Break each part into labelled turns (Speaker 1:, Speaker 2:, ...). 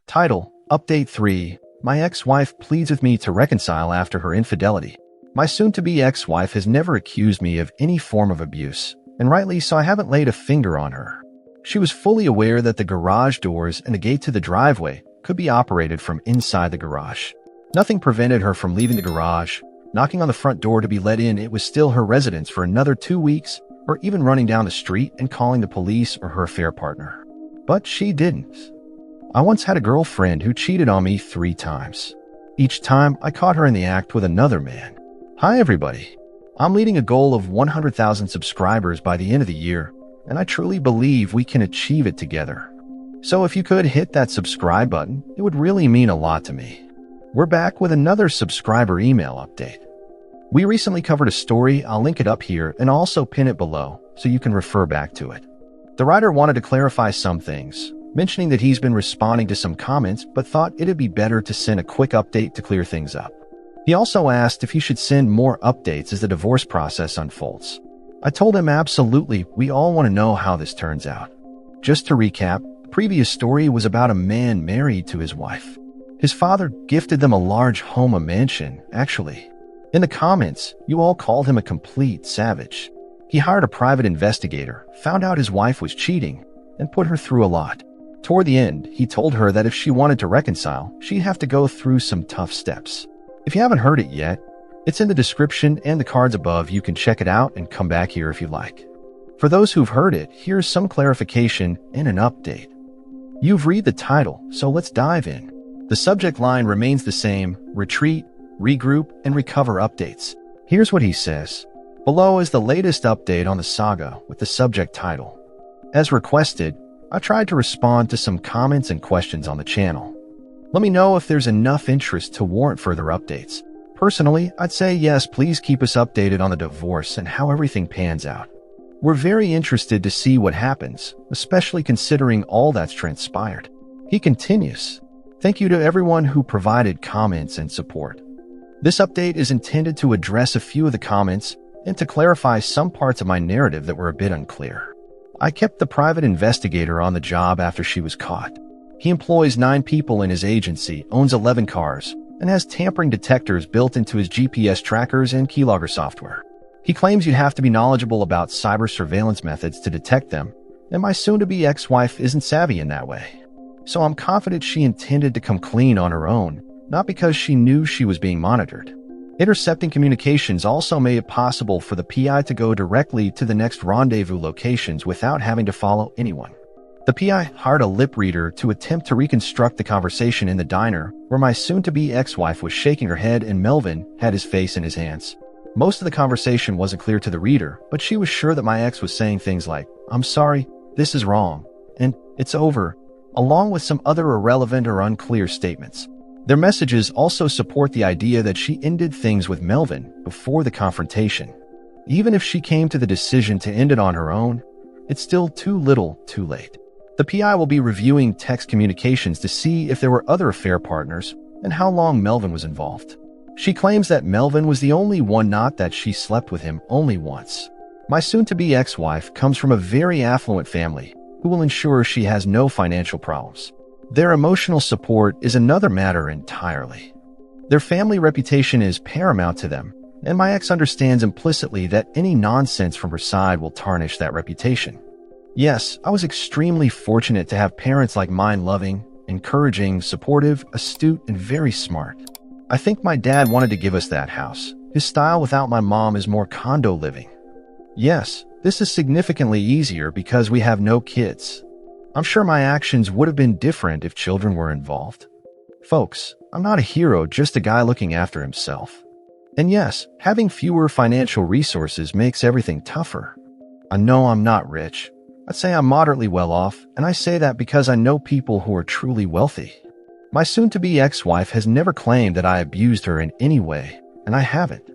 Speaker 1: Title: Update 3. My ex-wife pleads with me to reconcile after her infidelity. My soon-to-be ex-wife has never accused me of any form of abuse, and rightly so. I haven't laid a finger on her. She was fully aware that the garage doors and the gate to the driveway could be operated from inside the garage. Nothing prevented her from leaving the garage, knocking on the front door to be let in. It was still her residence for another 2 weeks, or even running down the street and calling the police or her affair partner. But she didn't. I once had a girlfriend who cheated on me 3 times. Each time, I caught her in the act with another man. Hi everybody. I'm leading a goal of 100,000 subscribers by the end of the year, and I truly believe we can achieve it together. So if you could hit that subscribe button, it would really mean a lot to me. We're back with another subscriber email update. We recently covered a story. I'll link it up here and also pin it below so you can refer back to it. The writer wanted to clarify some things, mentioning that he's been responding to some comments but thought it'd be better to send a quick update to clear things up. He also asked if he should send more updates as the divorce process unfolds. I told him absolutely, we all want to know how this turns out. Just to recap, the previous story was about a man married to his wife. His father gifted them a large home, a mansion, actually. In the comments, you all called him a complete savage. He hired a private investigator, found out his wife was cheating, and put her through a lot. Toward the end, he told her that if she wanted to reconcile, she'd have to go through some tough steps. If you haven't heard it yet, it's in the description and the cards above. You can check it out and come back here if you like. For those who've heard it, here's some clarification and an update. You've read the title, so let's dive in. The subject line remains the same: retreat, regroup, and recover updates. Here's what he says. Below is the latest update on the saga with the subject title. As requested, I tried to respond to some comments and questions on the channel. Let me know if there's enough interest to warrant further updates. Personally, I'd say yes, please keep us updated on the divorce and how everything pans out. We're very interested to see what happens, especially considering all that's transpired. He continues. Thank you to everyone who provided comments and support. This update is intended to address a few of the comments and to clarify some parts of my narrative that were a bit unclear. I kept the private investigator on the job after she was caught. He employs 9 people in his agency, owns 11 cars, and has tampering detectors built into his GPS trackers and keylogger software. He claims you'd have to be knowledgeable about cyber surveillance methods to detect them, and my soon-to-be ex-wife isn't savvy in that way. So I'm confident she intended to come clean on her own, not because she knew she was being monitored. Intercepting communications also made it possible for the PI to go directly to the next rendezvous locations without having to follow anyone. The PI hired a lip reader to attempt to reconstruct the conversation in the diner where my soon-to-be ex-wife was shaking her head and Melvin had his face in his hands. Most of the conversation wasn't clear to the reader, but she was sure that my ex was saying things like, "I'm sorry, this is wrong," and "it's over," along with some other irrelevant or unclear statements. Their messages also support the idea that she ended things with Melvin before the confrontation. Even if she came to the decision to end it on her own, it's still too little, too late. The PI will be reviewing text communications to see if there were other affair partners and how long Melvin was involved. She claims that Melvin was the only one, not that she slept with him only once. My soon-to-be ex-wife comes from a very affluent family who will ensure she has no financial problems. Their emotional support is another matter entirely. Their family reputation is paramount to them, and my ex understands implicitly that any nonsense from her side will tarnish that reputation. Yes, I was extremely fortunate to have parents like mine, loving, encouraging, supportive, astute, and very smart. I think my dad wanted to give us that house. His style without my mom is more condo living. Yes, this is significantly easier because we have no kids. I'm sure my actions would have been different if children were involved. Folks, I'm not a hero, just a guy looking after himself. And yes, having fewer financial resources makes everything tougher. I know I'm not rich. I'd say I'm moderately well off, and I say that because I know people who are truly wealthy. My soon-to-be ex-wife has never claimed that I abused her in any way, and I haven't.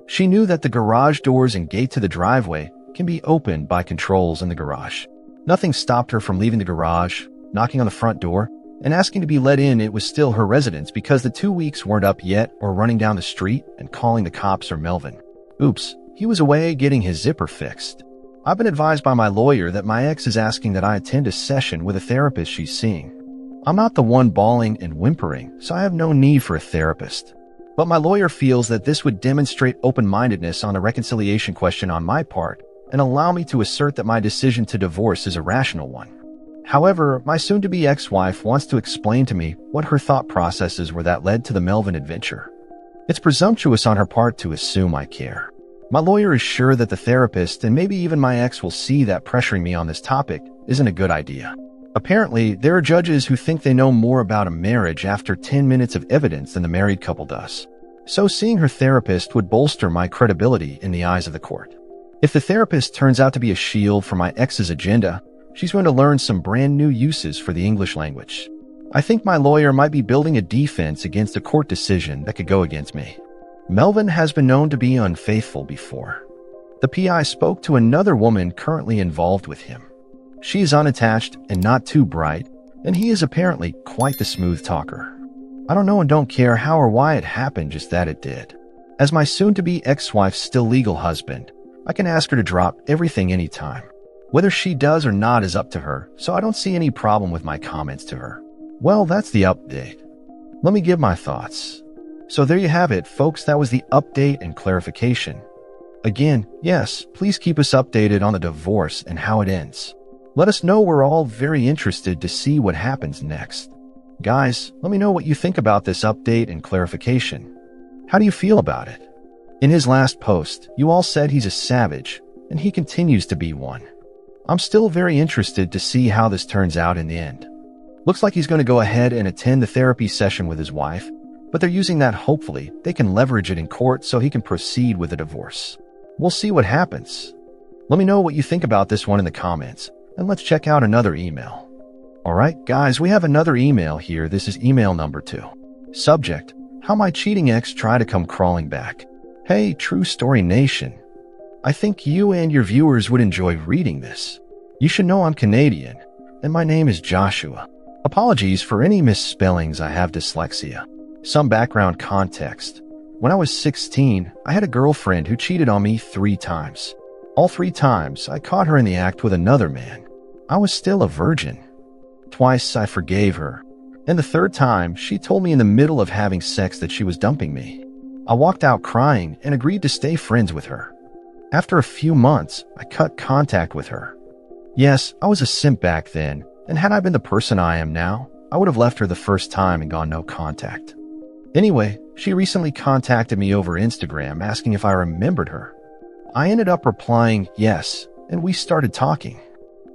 Speaker 1: She knew that the garage doors and gate to the driveway can be opened by controls in the garage. Nothing stopped her from leaving the garage, knocking on the front door, and asking to be let in. It was still her residence because the 2 weeks weren't up yet, or running down the street and calling the cops or Melvin. Oops, he was away getting his zipper fixed. I've been advised by my lawyer that my ex is asking that I attend a session with a therapist she's seeing. I'm not the one bawling and whimpering, so I have no need for a therapist. But my lawyer feels that this would demonstrate open-mindedness on the reconciliation question on my part and allow me to assert that my decision to divorce is a rational one. However, my soon-to-be ex-wife wants to explain to me what her thought processes were that led to the Melvin adventure. It's presumptuous on her part to assume I care. My lawyer is sure that the therapist and maybe even my ex will see that pressuring me on this topic isn't a good idea. Apparently, there are judges who think they know more about a marriage after 10 minutes of evidence than the married couple does. So seeing her therapist would bolster my credibility in the eyes of the court. If the therapist turns out to be a shield for my ex's agenda, she's going to learn some brand new uses for the English language. I think my lawyer might be building a defense against a court decision that could go against me. Melvin has been known to be unfaithful before. The PI spoke to another woman currently involved with him. She is unattached and not too bright, and he is apparently quite the smooth talker. I don't know and don't care how or why it happened, just that it did. As my soon-to-be ex-wife's still legal husband, I can ask her to drop everything anytime. Whether she does or not is up to her, so I don't see any problem with my comments to her. Well, that's the update. Let me give my thoughts. So there you have it, folks. That was the update and clarification. Again, yes, please keep us updated on the divorce and how it ends. Let us know. We're all very interested to see what happens next. Guys, let me know what you think about this update and clarification. How do you feel about it? In his last post, you all said he's a savage, and he continues to be one. I'm still very interested to see how this turns out in the end. Looks like he's going to go ahead and attend the therapy session with his wife, but they're using that hopefully they can leverage it in court so he can proceed with a divorce. We'll see what happens. Let me know what you think about this one in the comments, and let's check out another email. Alright guys, we have another email here. This is email number 2. Subject: how my cheating ex tried to come crawling back. Hey, True Story Nation. I think you and your viewers would enjoy reading this. You should know I'm Canadian, and my name is Joshua. Apologies for any misspellings, I have dyslexia. Some background context. When I was 16, I had a girlfriend who cheated on me 3 times. All 3 times, I caught her in the act with another man. I was still a virgin. Twice, I forgave her. And the 3rd time, she told me in the middle of having sex that she was dumping me. I walked out crying and agreed to stay friends with her. After a few months, I cut contact with her. Yes, I was a simp back then, and had I been the person I am now, I would have left her the first time and gone no contact. Anyway, she recently contacted me over Instagram asking if I remembered her. I ended up replying yes, and we started talking.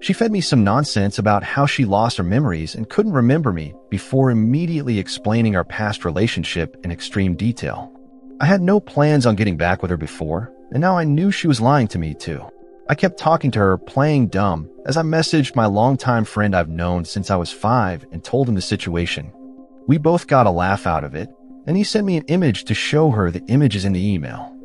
Speaker 1: She fed me some nonsense about how she lost her memories and couldn't remember me before immediately explaining our past relationship in extreme detail. I had no plans on getting back with her before, and now I knew she was lying to me too. I kept talking to her, playing dumb, as I messaged my longtime friend I've known since I was 5 and told him the situation. We both got a laugh out of it, and he sent me an image to show her the images in the email.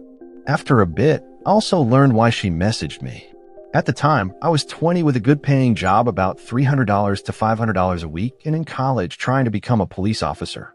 Speaker 1: After a bit, I also learned why she messaged me. At the time, I was 20 with a good-paying job, about $300 to $500 a week, and in college trying to become a police officer.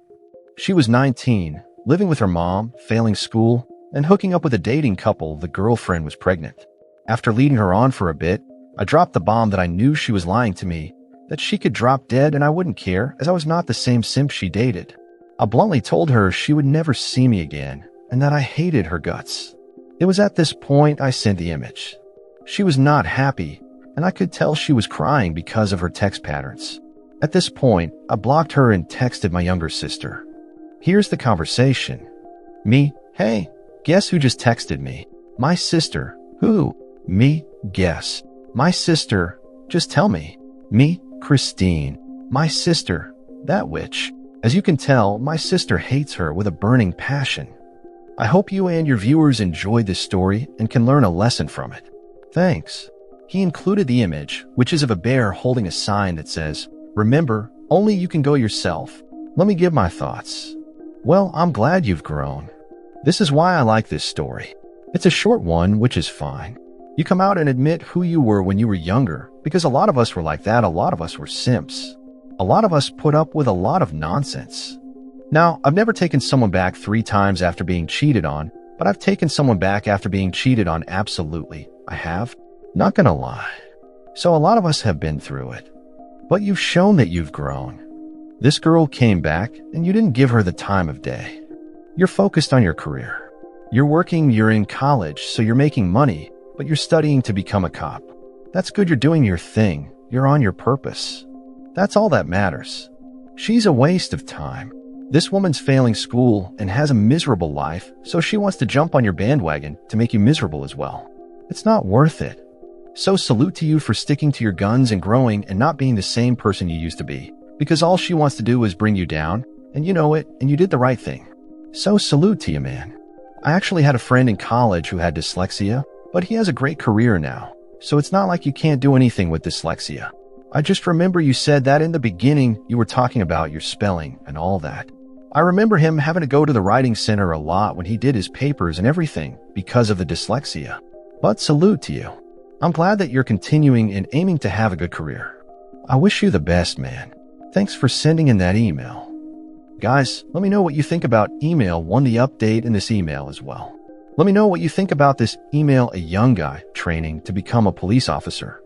Speaker 1: She was 19, living with her mom, failing school, and hooking up with a dating couple. The girlfriend was pregnant. After leading her on for a bit, I dropped the bomb that I knew she was lying to me, that she could drop dead and I wouldn't care, as I was not the same simp she dated. I bluntly told her she would never see me again, and that I hated her guts. It was at this point I sent the image. She was not happy, and I could tell she was crying because of her text patterns. At this point, I blocked her and texted my younger sister. Here's the conversation. Me: hey, guess who just texted me? My sister. Who? Me: guess. My sister. Just tell me. Me: Christine. My sister. That witch. As you can tell, my sister hates her with a burning passion. I hope you and your viewers enjoyed this story and can learn a lesson from it. Thanks. He included the image, which is of a bear holding a sign that says, "Remember, only you can go yourself." Let me give my thoughts. Well, I'm glad you've grown. This is why I like this story. It's a short one, which is fine. You come out and admit who you were when you were younger, because a lot of us were like that. A lot of us were simps. A lot of us put up with a lot of nonsense. Now, I've never taken someone back 3 times after being cheated on, but I've taken someone back after being cheated on. Absolutely, I have. Not gonna lie. So a lot of us have been through it. But you've shown that you've grown. This girl came back, and you didn't give her the time of day. You're focused on your career. You're working, you're in college, so you're making money, but you're studying to become a cop. That's good, you're doing your thing. You're on your purpose. That's all that matters. She's a waste of time. This woman's failing school and has a miserable life, so she wants to jump on your bandwagon to make you miserable as well. It's not worth it. So salute to you for sticking to your guns and growing and not being the same person you used to be, because all she wants to do is bring you down, and you know it, and you did the right thing. So salute to you, man. I actually had a friend in college who had dyslexia, but he has a great career now, so it's not like you can't do anything with dyslexia. I just remember you said that in the beginning you were talking about your spelling and all that. I remember him having to go to the writing center a lot when he did his papers and everything because of the dyslexia. But salute to you. I'm glad that you're continuing and aiming to have a good career. I wish you the best, man. Thanks for sending in that email. Guys, let me know what you think about email 1, the update in this email as well. Let me know what you think about this email, a young guy training to become a police officer.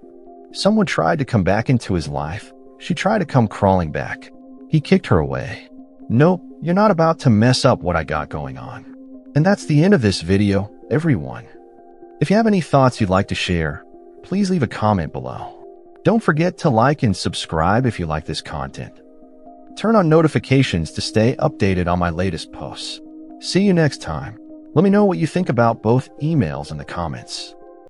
Speaker 1: Someone tried to come back into his life. She tried to come crawling back. He kicked her away. Nope, you're not about to mess up what I got going on. And that's the end of this video, everyone. If you have any thoughts you'd like to share, please leave a comment below. Don't forget to like and subscribe if you like this content. Turn on notifications to stay updated on my latest posts. See you next time. Let me know what you think about both emails in the comments.